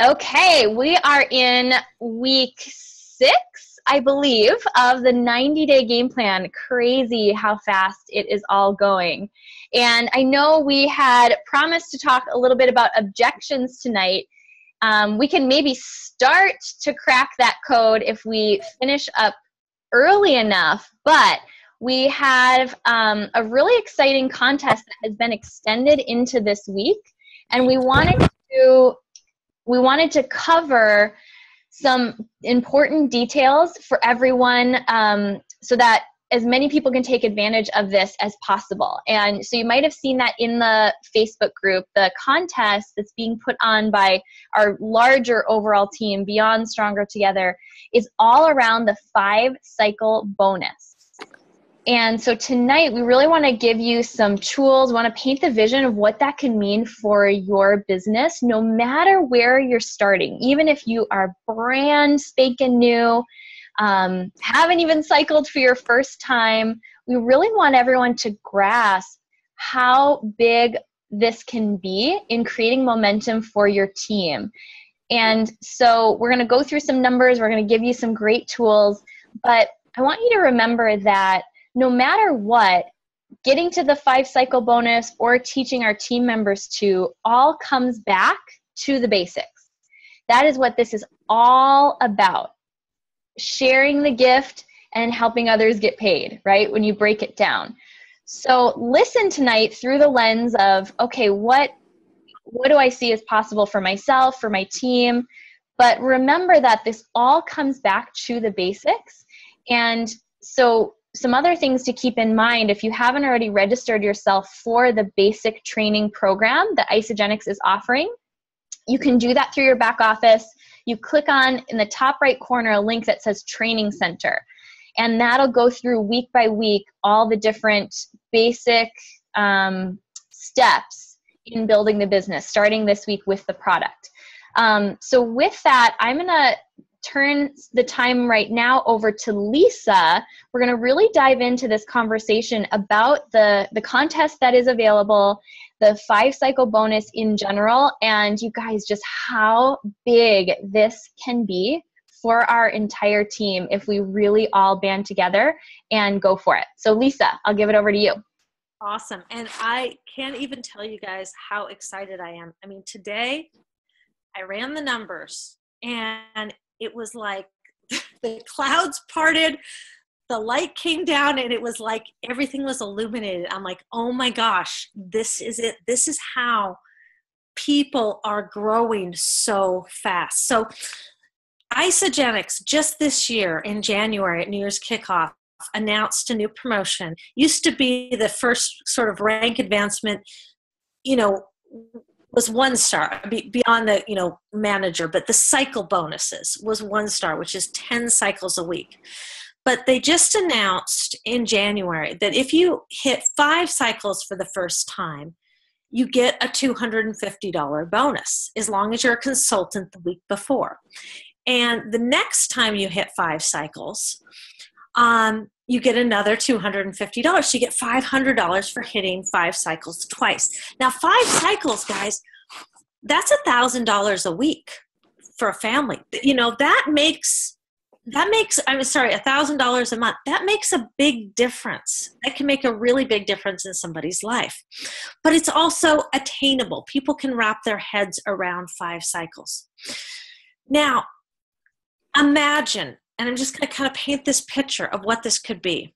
Okay, we are in week 6, I believe, of the 90-day game plan. Crazy how fast it is all going. And I know we had promised to talk a little bit about objections tonight. We can maybe start to crack that code if we finish up early enough, but we have a really exciting contest that has been extended into this week, and we wanted to cover some important details for everyone, so that as many people can take advantage of this as possible. And so you might have seen that in the Facebook group, the contest that's being put on by our larger overall team, Beyond Stronger Together, is all around the 5-cycle bonus. And so tonight, we really want to give you some tools, want to paint the vision of what that can mean for your business, no matter where you're starting. Even if you are brand spanking new, haven't even cycled for your first time, we really want everyone to grasp how big this can be in creating momentum for your team. And so we're going to go through some numbers, we're going to give you some great tools, but I want you to remember that no matter what, getting to the 5-cycle bonus or teaching our team members to all comes back to the basics. That is what this is all about. Sharing the gift and helping others get paid, right? When you break it down. So listen tonight through the lens of, okay, what do I see as possible for myself, for my team? But remember that this all comes back to the basics. And so some other things to keep in mind, if you haven't already registered yourself for the basic training program that Isagenix is offering, you can do that through your back office. You click on, in the top right corner, a link that says Training Center. And that'll go through week by week all the different basic steps in building the business, starting this week with the product. So with that, I'm going to turn the time right now over to Lisa. We're going to really dive into this conversation about the contest that is available, the 5-cycle bonus in general, and you guys, just how big this can be for our entire team if we really all band together and go for it. So Lisa, I'll give it over to you. Awesome. And I can't even tell you guys how excited I am. I mean, today I ran the numbers and it was like the clouds parted, the light came down, and it was like everything was illuminated. I'm like, oh my gosh, this is it. This is how people are growing so fast. So Isagenix just this year in January at New Year's kickoff announced a new promotion. Used to be the first sort of rank advancement, was 1 star beyond the, manager, but the cycle bonuses was 1 star, which is 10 cycles a week. But they just announced in January that if you hit 5 cycles for the first time, you get a $250 bonus as long as you're a consultant the week before. And the next time you hit 5 cycles, you get another $250. So you get $500 for hitting 5 cycles twice. Now, 5 cycles, guys, that's $1,000 a week for a family. That makes, $1,000 a month. That makes a big difference. That can make a really big difference in somebody's life. But it's also attainable. People can wrap their heads around 5 cycles. Now, imagine, and I'm just going to kind of paint this picture of what this could be.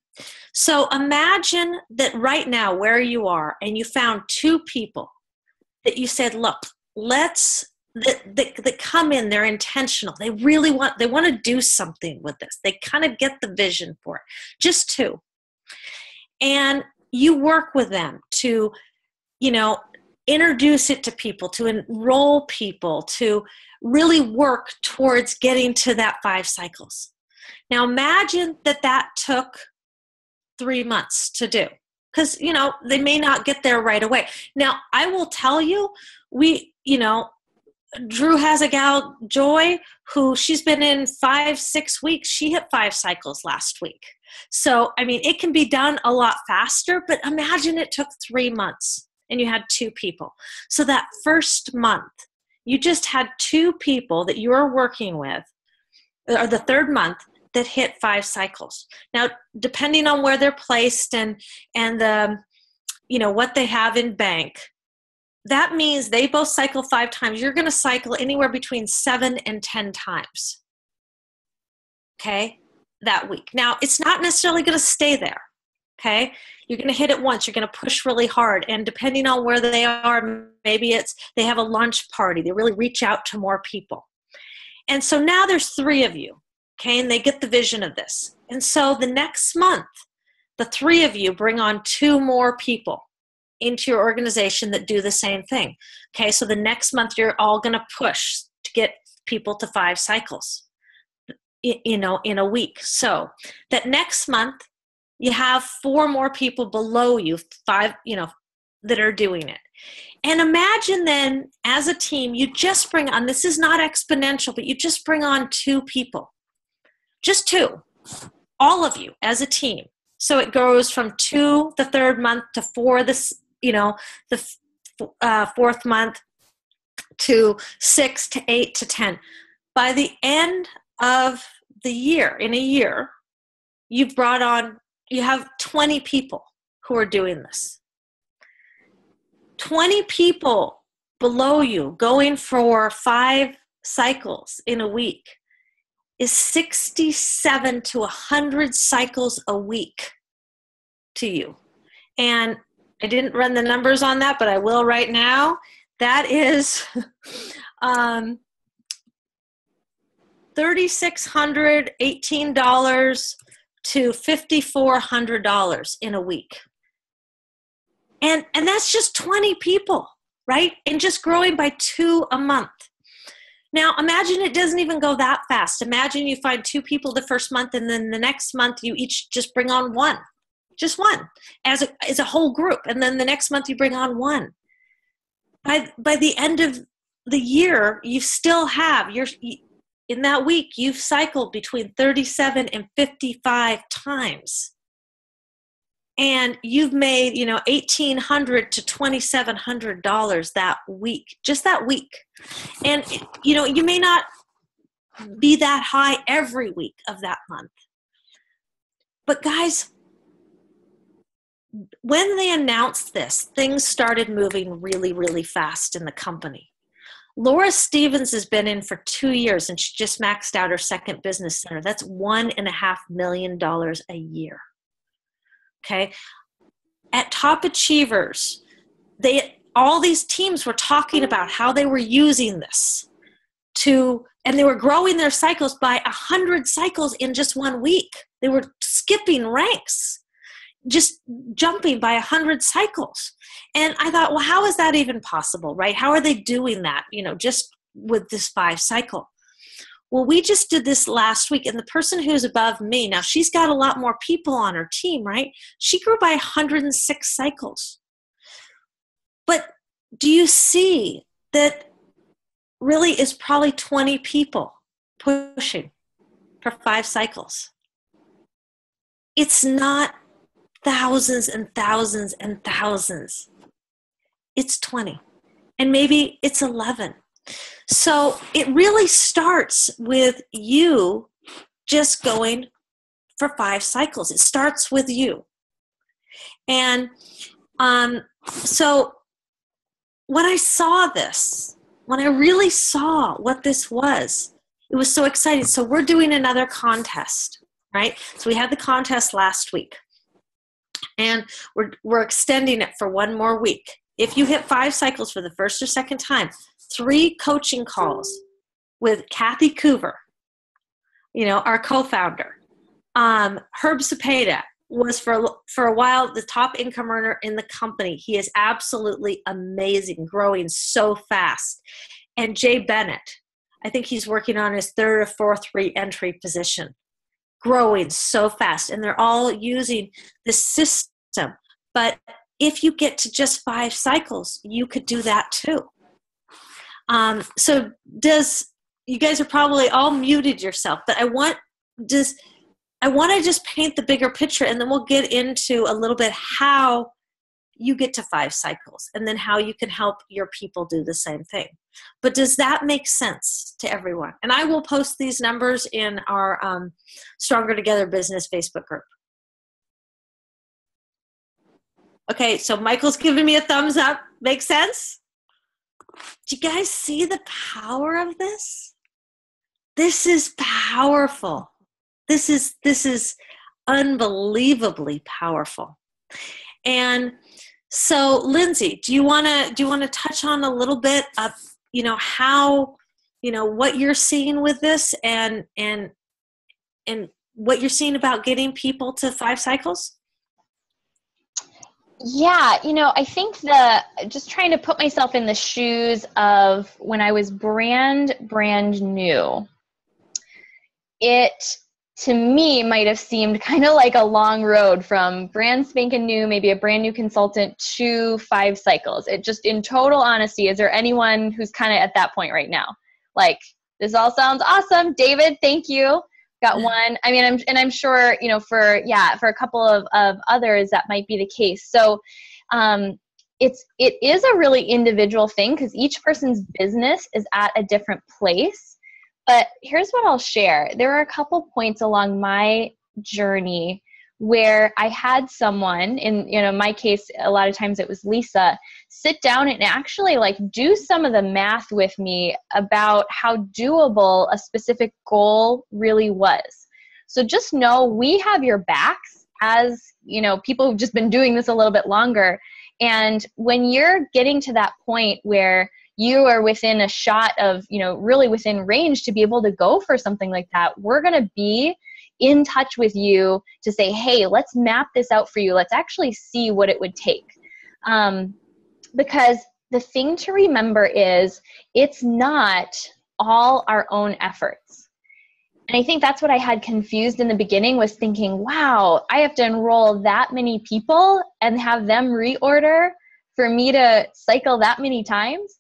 So imagine that right now where you are and you found 2 people that you said, look, that come in, they're intentional. They want to do something with this. They kind of get the vision for it. Just 2. And you work with them to, introduce it to people, to enroll people, to really work towards getting to that 5 cycles. Now imagine that took 3 months to do, because, they may not get there right away. Now, I will tell you, Drew has a gal, Joy, who she's been in 5-6 weeks. She hit 5 cycles last week. So, it can be done a lot faster, but imagine it took 3 months and you had 2 people. So that first month, you just had 2 people that you're working with, or the 3rd month, that hit 5 cycles. Now, depending on where they're placed and the, what they have in bank, that means they both cycle 5 times. You're going to cycle anywhere between 7 and 10 times. Okay, that week. Now, it's not necessarily going to stay there. Okay, you're going to hit it once. You're going to push really hard. And depending on where they are, maybe they have a lunch party. They really reach out to more people. And so now there's 3 of you. Okay, and they get the vision of this. And so the next month, the 3 of you bring on 2 more people into your organization that do the same thing. Okay, so the next month you're all going to push to get people to 5 cycles, in a week. So that next month you have 4 more people below you, 5, that are doing it. And imagine then, as a team, you just bring on, this is not exponential, but you just bring on 2 people. Just 2, all of you as a team. So it goes from 2 the 3rd month to 4 the 4th month to 6 to 8 to 10. By the end of the year, in a year, you have 20 people who are doing this. 20 people below you going for 5 cycles in a week is 67 to 100 cycles a week to you. And I didn't run the numbers on that, but I will right now. That is $3,618 to $5,400 in a week. And that's just 20 people, right? And just growing by 2 a month. Now, imagine it doesn't even go that fast. Imagine you find 2 people the first month, and then the next month you each just bring on 1. Just 1 as a whole group. And then the next month you bring on 1. By the end of the year, you still have, in that week, you've cycled between 37 and 55 times. And you've made, $1,800 to $2,700 that week, just that week. And, you may not be that high every week of that month. But guys, when they announced this, things started moving really, really fast in the company. Laura Stevens has been in for 2 years, and she just maxed out her 2nd business center. That's $1.5 million a year. Okay. At Top Achievers, all these teams were talking about how they were using this and they were growing their cycles by 100 cycles in just 1 week. They were skipping ranks, just jumping by 100 cycles. And I thought, well, how is that even possible, right? How are they doing that, just with this 5 cycle? Well, we just did this last week, and the person who's above me, now she's got a lot more people on her team, right? She grew by 106 cycles. But do you see that really is probably 20 people pushing for 5 cycles? It's not thousands and thousands and thousands. It's 20. And maybe it's 11. So it really starts with you just going for 5 cycles. It starts with you. And so when I saw this, when I really saw what this was, it was so exciting. So we're doing another contest, right? So we had the contest last week. And we're extending it for 1 more week. If you hit 5 cycles for the first or second time, 3 coaching calls with Kathy Coover, our co-founder. Herb Cepeda was for a while the top income earner in the company. He is absolutely amazing, growing so fast. And Jay Bennett, I think he's working on his 3rd or 4th re-entry position, growing so fast. And they're all using this system. But if you get to just 5 cycles, you could do that too. So you guys are probably all muted yourself, but I want to just paint the bigger picture, and then we'll get into a little bit how you get to 5 cycles, and then how you can help your people do the same thing. But does that make sense to everyone? And I will post these numbers in our Stronger Together Business Facebook group. Okay, so Michael's giving me a thumbs up. Makes sense? Do you guys see the power of this? This is powerful. This is unbelievably powerful. And so, Lindsay, do you want to touch on a little bit of, how, what you're seeing with this and what you're seeing about getting people to 5 cycles? Yeah, I think just trying to put myself in the shoes of when I was brand new, it to me might have seemed kind of like a long road from brand spanking new, maybe a brand new consultant, to 5 cycles. It just, in total honesty, is there anyone who's kind of at that point right now? Like, this all sounds awesome. David, thank you. Got one. I mean, I'm sure, for a couple of others that might be the case. So it is a really individual thing because each person's business is at a different place. But here's what I'll share. There are a couple points along my journey where I had someone, in my case, a lot of times it was Lisa, sit down and actually do some of the math with me about how doable a specific goal really was. So just know we have your backs as, people who've just been doing this a little bit longer. And when you're getting to that point where you are within a shot of, really within range to be able to go for something like that, we're going to be in touch with you to say, hey, let's map this out for you. Let's actually see what it would take. Because the thing to remember is it's not all our own efforts. And I think that's what I had confused in the beginning, was thinking, wow, I have to enroll that many people and have them reorder for me to cycle that many times.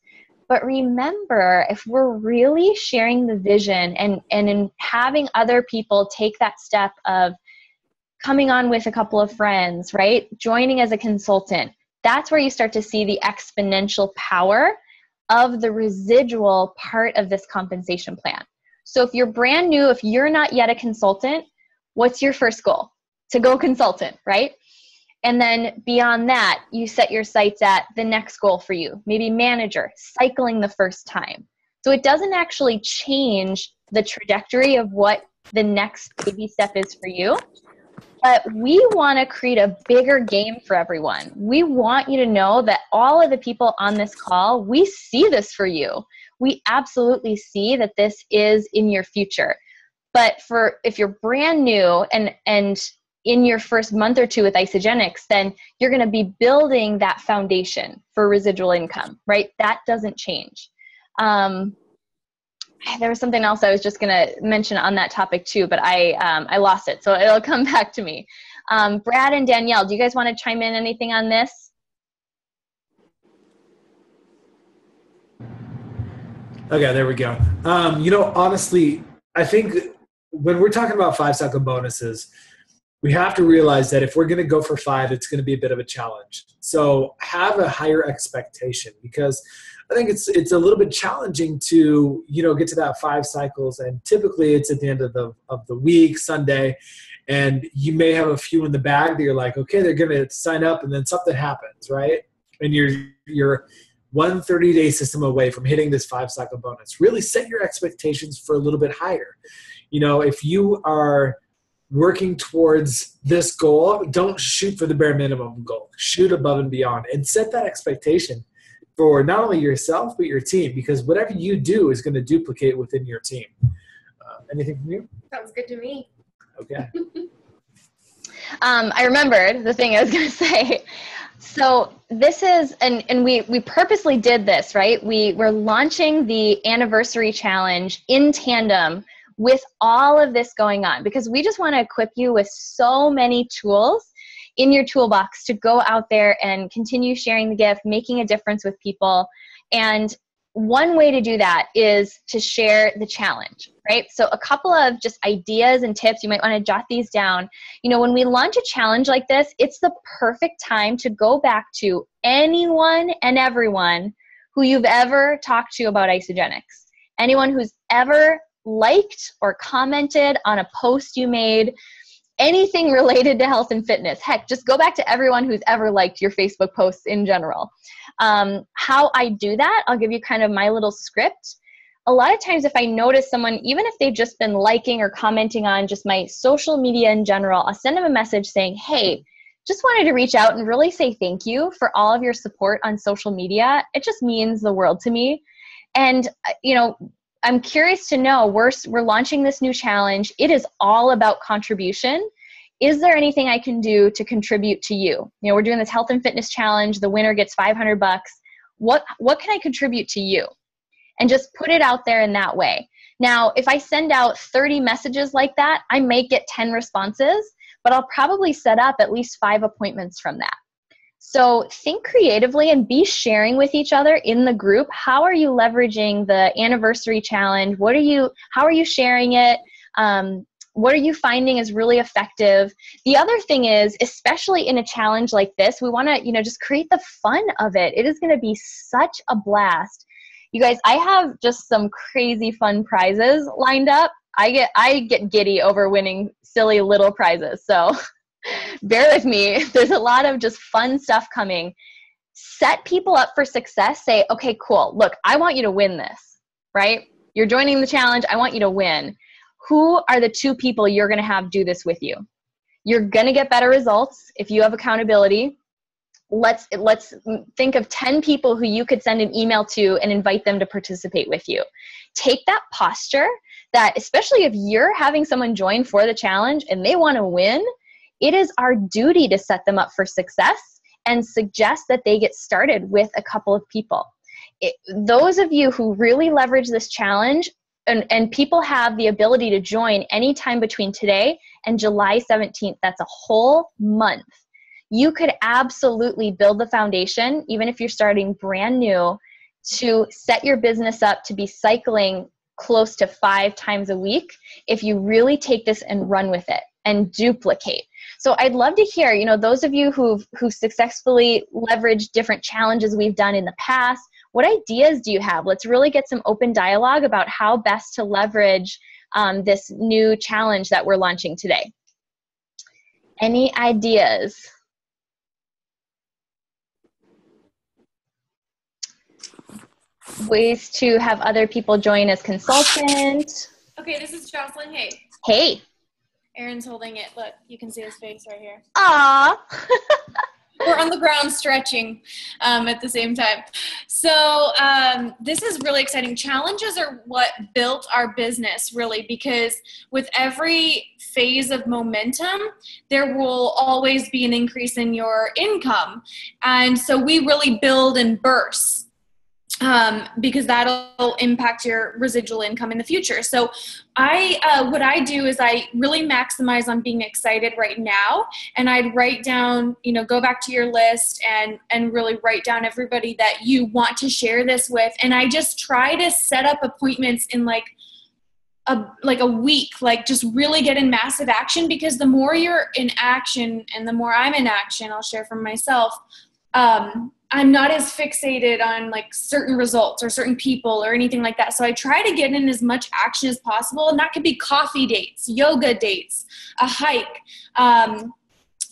But remember, if we're really sharing the vision and in having other people take that step of coming on with a couple of friends, right? Joining as a consultant, that's where you start to see the exponential power of the residual part of this compensation plan. So if you're brand new, if you're not yet a consultant, what's your first goal? To go consultant, right? And then beyond that, you set your sights at the next goal for you, maybe manager, cycling the first time. So it doesn't actually change the trajectory of what the next baby step is for you. But we want to create a bigger game for everyone. We want you to know that all of the people on this call, we see this for you. We absolutely see that this is in your future. But if you're brand new and in your first month or two with Isagenix, then you're going to be building that foundation for residual income, right? That doesn't change. There was something else I was just going to mention on that topic too, but I lost it, so it'll come back to me. Brad and Danielle, do you guys want to chime in anything on this? Okay, there we go. Honestly, I think when we're talking about 5 cycle bonuses, we have to realize that if we're going to go for 5, it's going to be a bit of a challenge. So have a higher expectation, because I think it's a little bit challenging to, get to that 5 cycles. And typically it's at the end of the week, Sunday, and you may have a few in the bag that you're like, okay, they're going to sign up, and then something happens, right? And you're 130-day system away from hitting this 5 cycle bonus. Really set your expectations for a little bit higher. If you are working towards this goal, don't shoot for the bare minimum goal. Shoot above and beyond, and set that expectation for not only yourself, but your team, because whatever you do is going to duplicate within your team. Anything from you? Sounds good to me. Okay. I remembered the thing I was going to say. So this is, and we purposely did this, right? We're launching the anniversary challenge in tandem with all of this going on, because we just want to equip you with so many tools in your toolbox to go out there and continue sharing the gift, making a difference with people. And one way to do that is to share the challenge, right? So a couple of just ideas and tips, you might want to jot these down. You know, when we launch a challenge like this, it's the perfect time to go back to anyone and everyone who you've ever talked to about Isagenix. Anyone who's ever liked or commented on a post you made, anything related to health and fitness. Heck, just go back to everyone who's ever liked your Facebook posts in general. How I do that, I'll give you kind of my little script. A lot of times if I notice someone, even if they've just been liking or commenting on just my social media in general, I'll send them a message saying, hey, just wanted to reach out and really say thank you for all of your support on social media. It just means the world to me. And, you know, I'm curious to know, we're launching this new challenge. It is all about contribution. Is there anything I can do to contribute to you? You know, we're doing this health and fitness challenge. The winner gets $500. What can I contribute to you? And just put it out there in that way. Now, if I send out 30 messages like that, I may get 10 responses, but I'll probably set up at least 5 appointments from that. So think creatively and be sharing with each other in the group. How are you leveraging the anniversary challenge? How are you sharing it? What are you finding is really effective? The other thing is, especially in a challenge like this, we want to, you know, just create the fun of it. It is going to be such a blast. You guys, I have just some crazy fun prizes lined up. I get giddy over winning silly little prizes. So bear with me. There's a lot of just fun stuff coming. Set people up for success. Say, okay, cool. Look, I want you to win this, right? You're joining the challenge. I want you to win. Who are the 2 people you're going to have do this with you? You're going to get better results if you have accountability. Let's think of 10 people who you could send an email to and invite them to participate with you. Take that posture that, especially if you're having someone join for the challenge and they want to win, it is our duty to set them up for success and suggest that they get started with a couple of people. Those of you who really leverage this challenge, and people have the ability to join anytime between today and July 17th, that's a whole month. You could absolutely build the foundation, even if you're starting brand new, to set your business up to be cycling close to 5 times a week if you really take this and run with it and duplicate. So I'd love to hear, you know, those of you who've successfully leveraged different challenges we've done in the past, what ideas do you have? Let's really get some open dialogue about how best to leverage this new challenge that we're launching today. Any ideas? Ways to have other people join as consultant. Okay, this is Jocelyn. Hey. Hey. Aaron's holding it. Look, you can see his face right here. Aw. We're on the ground stretching at the same time. So this is really exciting. Challenges are what built our business, really, because with every phase of momentum, there will always be an increase in your income. And so we really build in bursts. Because that'll impact your residual income in the future. So what I do is I really maximize on being excited right now. And I'd write down, you know, go back to your list and really write down everybody that you want to share this with. And I just try to set up appointments in like a week, like just really get in massive action, because the more you're in action and the more I'm in action, I'll share from myself, I'm not as fixated on like certain results or certain people or anything like that. So I try to get in as much action as possible. And that could be coffee dates, yoga dates, a hike,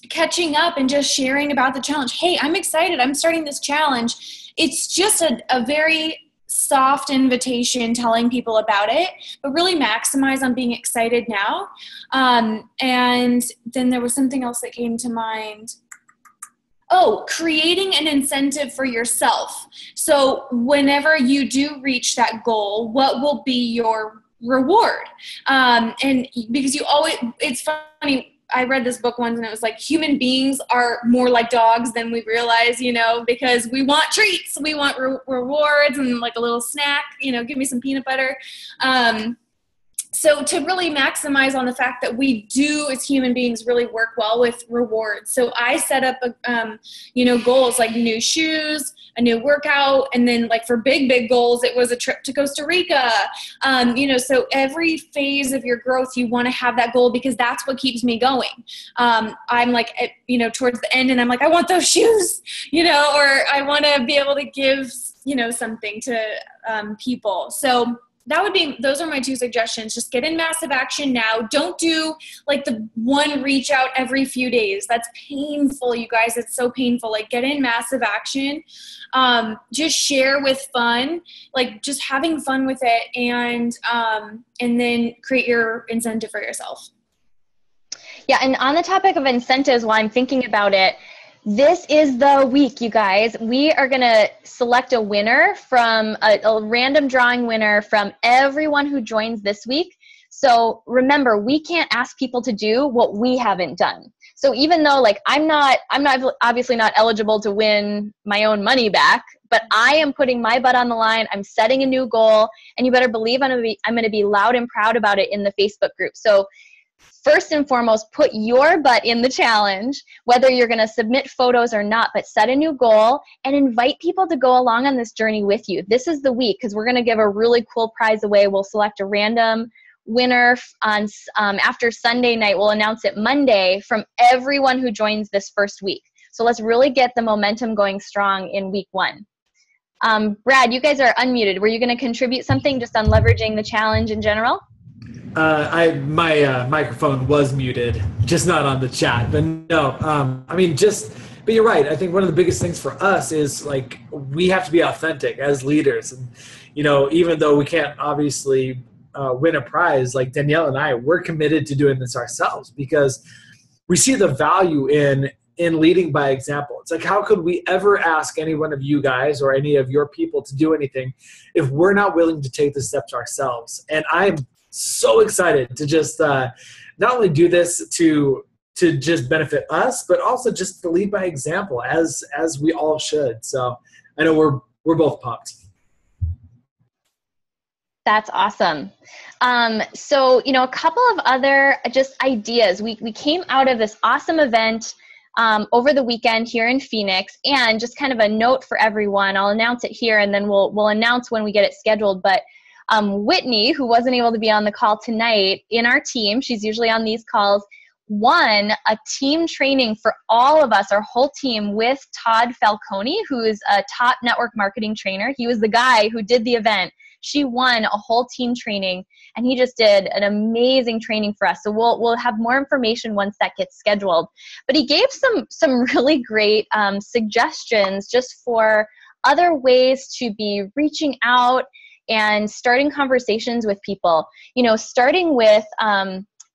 catching up and just sharing about the challenge. Hey, I'm excited. I'm starting this challenge. It's just a very soft invitation telling people about it, but really maximize on being excited now. And then there was something else that came to mind. Oh, creating an incentive for yourself. So whenever you do reach that goal, what will be your reward? And because it's funny, I read this book once and it was like, human beings are more like dogs than we realize, you know, because we want treats, we want rewards and like a little snack, you know, give me some peanut butter. So to really maximize on the fact that we do as human beings really work well with rewards. So I set up, goals like new shoes, a new workout. And then like for big goals, it was a trip to Costa Rica. So every phase of your growth, you want to have that goal, because that's what keeps me going. I'm like, towards the end, and I'm like, I want those shoes, or I want to be able to give, something to people. So those are my 2 suggestions. Just get in massive action now. Don't do like the one reach out every few days. That's painful, you guys. It's so painful. Like, get in massive action. Just share with fun, like just having fun with it, and then create your incentive for yourself. Yeah. And on the topic of incentives, while I'm thinking about it, this is the week, you guys. We are going to select a winner from a random drawing winner from everyone who joins this week. So remember, we can't ask people to do what we haven't done. So even though like I'm not obviously not eligible to win my own money back, but I am putting my butt on the line. I'm setting a new goal, and you better believe I'm going to be loud and proud about it in the Facebook group. So first and foremost, put your butt in the challenge, whether you're going to submit photos or not, but set a new goal and invite people to go along on this journey with you. This is the week, because we're going to give a really cool prize away. We'll select a random winner on after Sunday night. We'll announce it Monday from everyone who joins this first week. So let's really get the momentum going strong in week 1. Brad, you guys are unmuted. Were you going to contribute something just on leveraging the challenge in general? My microphone was muted, just not on the chat. But no, but you're right. I think one of the biggest things for us is like we have to be authentic as leaders, and even though we can't obviously win a prize, like Danielle and I, we're committed to doing this ourselves because we see the value in leading by example. It's like, how could we ever ask any one of you guys or any of your people to do anything if we're not willing to take the steps ourselves? And I'm so excited to just not only do this to just benefit us, but also just to lead by example, as we all should. So I know we're both pumped. That's awesome. So a couple of other just ideas. We came out of this awesome event over the weekend here in Phoenix, and just kind of a note for everyone. I'll announce it here, and then we'll announce when we get it scheduled. But Whitney, who wasn't able to be on the call tonight, in our team, she's usually on these calls, won a team training for all of us, our whole team, with Todd Falcone, who is a top network marketing trainer. He was the guy who did the event. She won a whole team training, and he just did an amazing training for us. So we'll have more information once that gets scheduled. But he gave some really great suggestions just for other ways to be reaching out and starting conversations with people. Starting with,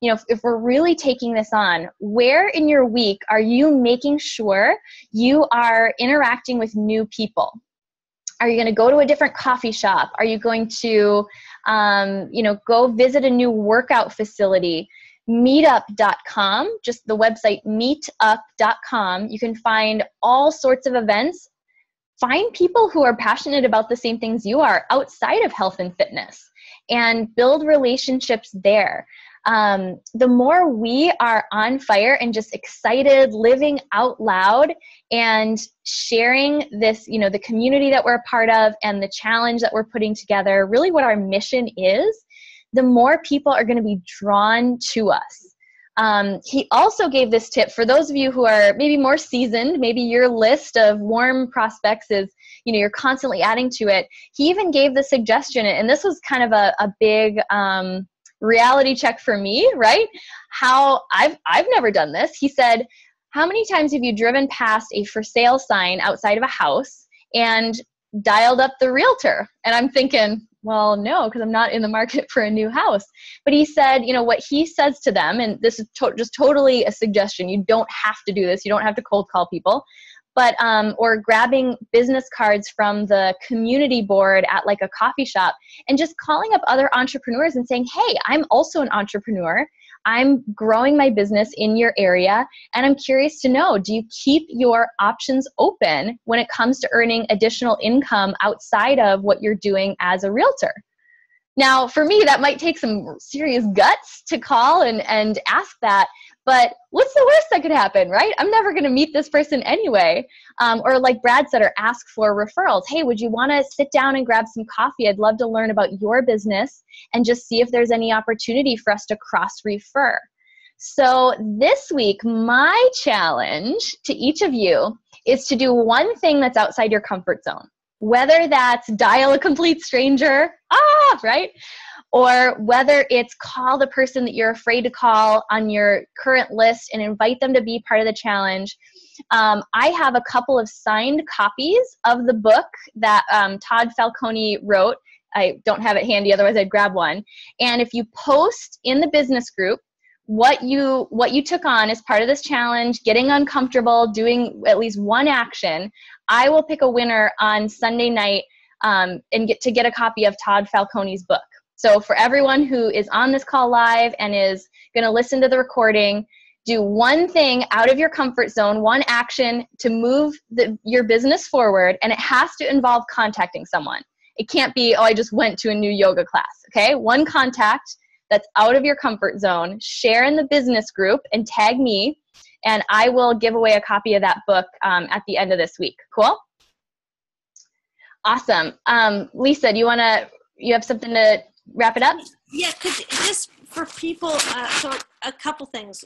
if we're really taking this on, where in your week are you making sure you are interacting with new people? Are you going to go to a different coffee shop? Are you going to, go visit a new workout facility? Meetup.com, just the website meetup.com. You can find all sorts of events. Find people who are passionate about the same things you are outside of health and fitness, and build relationships there. The more we are on fire and just excited, living out loud and sharing this, the community that we're a part of and the challenge that we're putting together, really what our mission is, the more people are going to be drawn to us. He also gave this tip for those of you who are maybe more seasoned, maybe your list of warm prospects is, you're constantly adding to it. He even gave the suggestion, and this was kind of a big reality check for me, right? How I've never done this. He said, how many times have you driven past a for sale sign outside of a house and dialed up the realtor? And I'm thinking, well, no, because I'm not in the market for a new house. But he said, what he says to them, and this is just totally a suggestion. You don't have to do this. You don't have to cold call people. But, or grabbing business cards from the community board at like a coffee shop and just calling up other entrepreneurs and saying, hey, I'm also an entrepreneur. I'm growing my business in your area, and I'm curious to know, do you keep your options open when it comes to earning additional income outside of what you're doing as a realtor? Now, for me, that might take some serious guts to call and ask that, but what's the worst that could happen, right? I'm never going to meet this person anyway. Or like Brad said, or ask for referrals. Hey, would you want to sit down and grab some coffee? I'd love to learn about your business and just see if there's any opportunity for us to cross-refer. So this week, my challenge to each of you is to do one thing that's outside your comfort zone, whether that's dial a complete stranger, right? Or whether it's call the person that you're afraid to call on your current list and invite them to be part of the challenge. I have a couple of signed copies of the book that Todd Falcone wrote. I don't have it handy, otherwise I'd grab one. And if you post in the business group what you took on as part of this challenge, getting uncomfortable, doing at least one action, I will pick a winner on Sunday night and get a copy of Todd Falcone's book. So for everyone who is on this call live and is going to listen to the recording, do one thing out of your comfort zone, one action to move your business forward, and it has to involve contacting someone. It can't be, I just went to a new yoga class, okay? One contact that's out of your comfort zone, share in the business group and tag me, and I will give away a copy of that book at the end of this week. Cool? Awesome. Lisa, you have something to wrap it up? Yeah, just for people, so a couple things.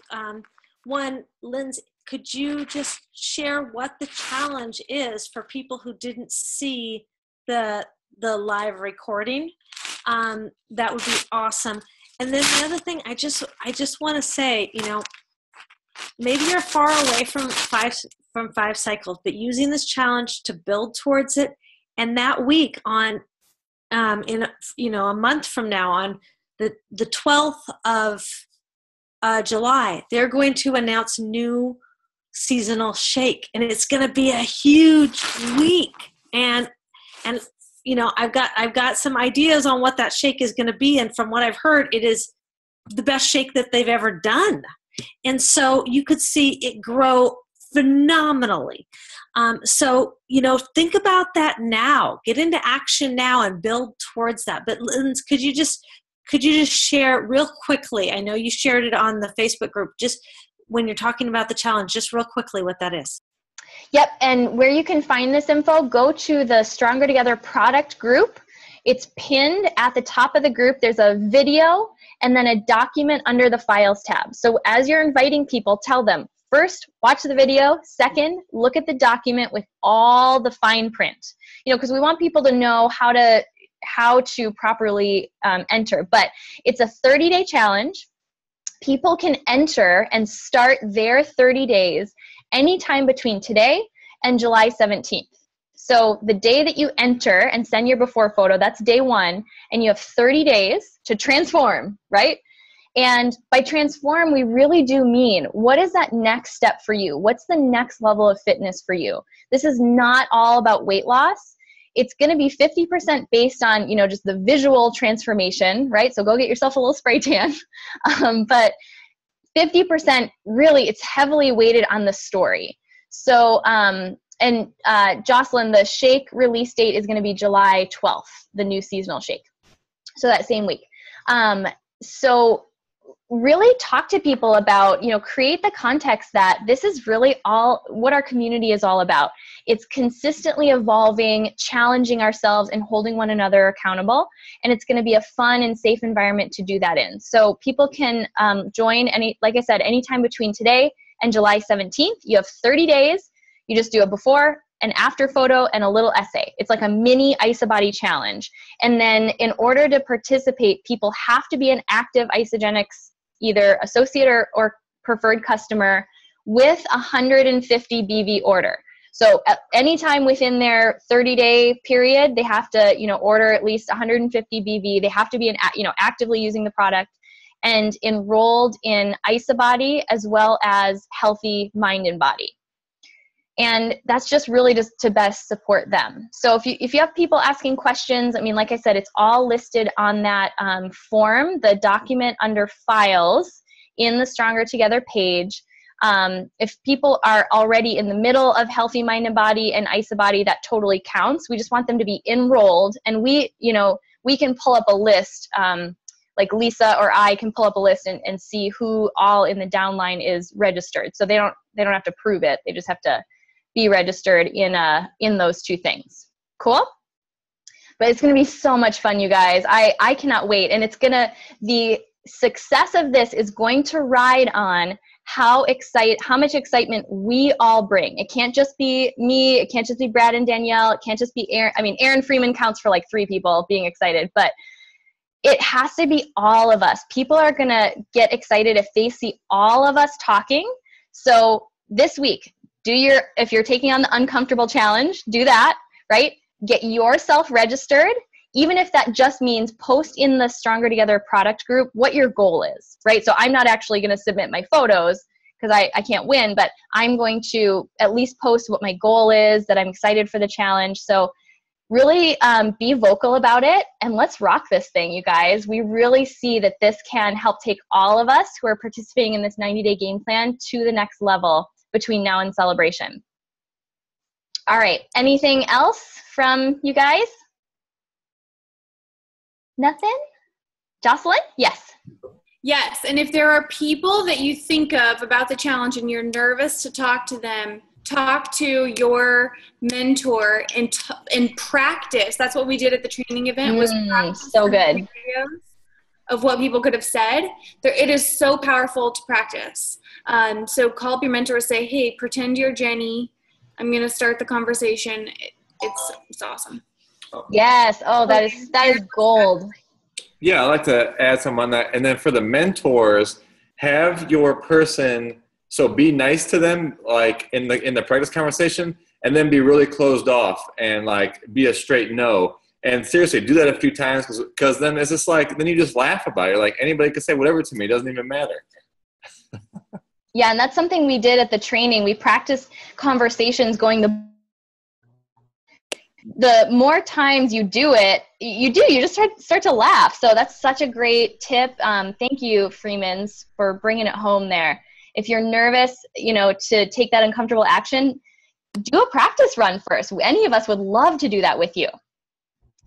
One, Lindsay, could you just share what the challenge is for people who didn't see the live recording? That would be awesome. And then the other thing, I just want to say, maybe you're far away from five cycles, but using this challenge to build towards it. And that week on, in a month from now, on the 12th of July, they're going to announce new seasonal shake, and it's going to be a huge week. And I've got some ideas on what that shake is going to be, and from what I've heard, it is the best shake that they've ever done. And so you could see it grow phenomenally. So think about that now. Get into action now and build towards that. But Linz, could you just share real quickly? I know you shared it on the Facebook group. Just when you're talking about the challenge, just real quickly what that is. Yep, and where you can find this info, go to the Stronger Together product group. It's pinned at the top of the group. There's a video and then a document under the Files tab. So as you're inviting people, tell them, first, watch the video. Second, look at the document with all the fine print. Because we want people to know how to properly enter. But it's a 30-day challenge. People can enter and start their 30 days anytime between today and July 17th. So the day that you enter and send your before photo, that's day one, and you have 30 days to transform, right? And by transform, we really do mean, what is that next step for you? What's the next level of fitness for you? This is not all about weight loss. It's going to be 50% based on, just the visual transformation, right? So go get yourself a little spray tan. But 50% really, it's heavily weighted on the story. So, Jocelyn, the shake release date is going to be July 12th, the new seasonal shake. So that same week. So really talk to people about, create the context that this is really all what our community is all about. It's consistently evolving, challenging ourselves, and holding one another accountable. And it's going to be a fun and safe environment to do that in. So people can join, like I said, anytime between today and July 17th. You have 30 days. You just do a before and after photo and a little essay. It's like a mini IsaBody challenge. And then in order to participate, people have to be an active Isagenix, either associate or preferred customer, with 150 BV order. So at any time within their 30-day period, they have to, order at least 150 BV. They have to be, actively using the product and enrolled in IsaBody as well as Healthy Mind and Body. And that's just really just to best support them. So if you have people asking questions, like I said, it's all listed on that form, the document under Files in the Stronger Together page. If people are already in the middle of Healthy Mind and Body and IsaBody, that totally counts. We just want them to be enrolled, and we can pull up a list like Lisa or I can pull up a list and see who all in the downline is registered. So they don't have to prove it. They just have to be registered in those two things. Cool? But it's going to be so much fun, you guys. I cannot wait. And the success of this is going to ride on how much excitement we all bring. It can't just be me. It can't just be Brad and Danielle. It can't just be Aaron. I mean, Aaron Freeman counts for like 3 people being excited, but it has to be all of us. People are going to get excited if they see all of us talking. So this week, if you're taking on the uncomfortable challenge, do that, right? Get yourself registered. Even if that just means post in the Stronger Together product group what your goal is, right? So I'm not actually going to submit my photos because I can't win, but I'm going to at least post what my goal is, that I'm excited for the challenge. So really be vocal about it, and let's rock this thing, you guys. We really see that this can help take all of us who are participating in this 90-day game plan to the next level between now and celebration. All right, anything else from you guys? Nothing? Jocelyn? Yes. Yes, and if there are people that you think of about the challenge and you're nervous to talk to them, talk to your mentor and practice. That's what we did at the training event. Was practice so good. Videos of what people could have said. It is so powerful to practice. So call up your mentor and say, hey, pretend you're Jenny. I'm going to start the conversation. It's awesome. Yes. Oh, that is gold. Yeah, I'd like to add some on that. And then for the mentors, have your person, so be nice to them, like in the practice conversation, and then be really closed off and like be a straight no. And seriously, do that a few times because then it's just like, then you just laugh about it. Like anybody can say whatever to me. It doesn't even matter. Yeah, and that's something we did at the training. We practiced conversations going the more times you do it, you just start to laugh. So that's such a great tip. Thank you, Freemans, for bringing it home there. If you're nervous, to take that uncomfortable action, do a practice run first. Any of us would love to do that with you.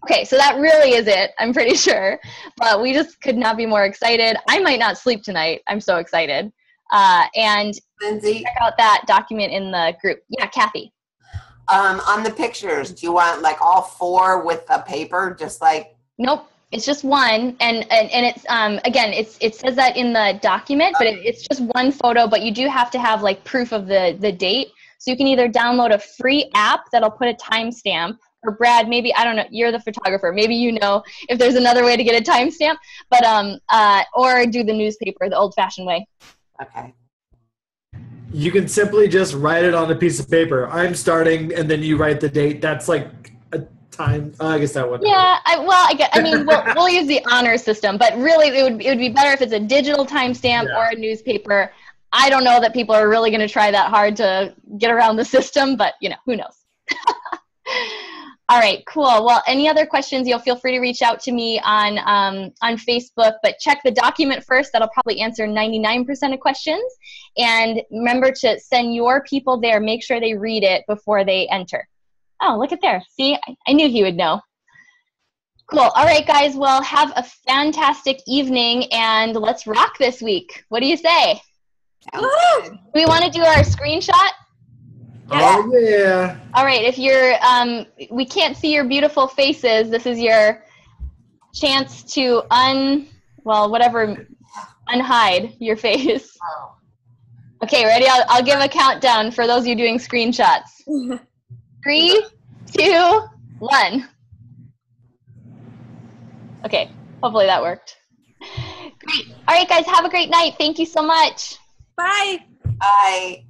Okay, so that really is it, I'm pretty sure. But we just could not be more excited. I might not sleep tonight. I'm so excited. And Lindsay, check out that document in the group. Yeah, Kathy. On the pictures, do you want like all 4 with a paper, just like? Nope, it's just one, and it's again, it says that in the document, but it's just one photo. But you do have to have like proof of the date. So you can either download a free app that'll put a timestamp, or Brad, maybe, I don't know, you're the photographer, maybe if there's another way to get a timestamp, but or do the newspaper the old-fashioned way. Okay. You can simply just write it on a piece of paper. I'm starting, and then you write the date. That's like a time. I guess that one. Yeah, we'll use the honor system, but really it would be better if it's a digital timestamp or a newspaper. I don't know that people are really going to try that hard to get around the system, but who knows. All right, cool. Well, any other questions, you'll feel free to reach out to me on Facebook, but check the document first. That'll probably answer 99% of questions. And remember to send your people there. Make sure they read it before they enter. Oh, look at there. See, I knew he would know. Cool. All right, guys. Well, have a fantastic evening, and let's rock this week. What do you say? Do we want to do our screenshot? Oh, yeah. All right, if you're, we can't see your beautiful faces, this is your chance to unhide your face. Okay, ready? I'll give a countdown for those of you doing screenshots. 3, 2, 1. Okay, hopefully that worked. Great. All right, guys, have a great night. Thank you so much. Bye. Bye.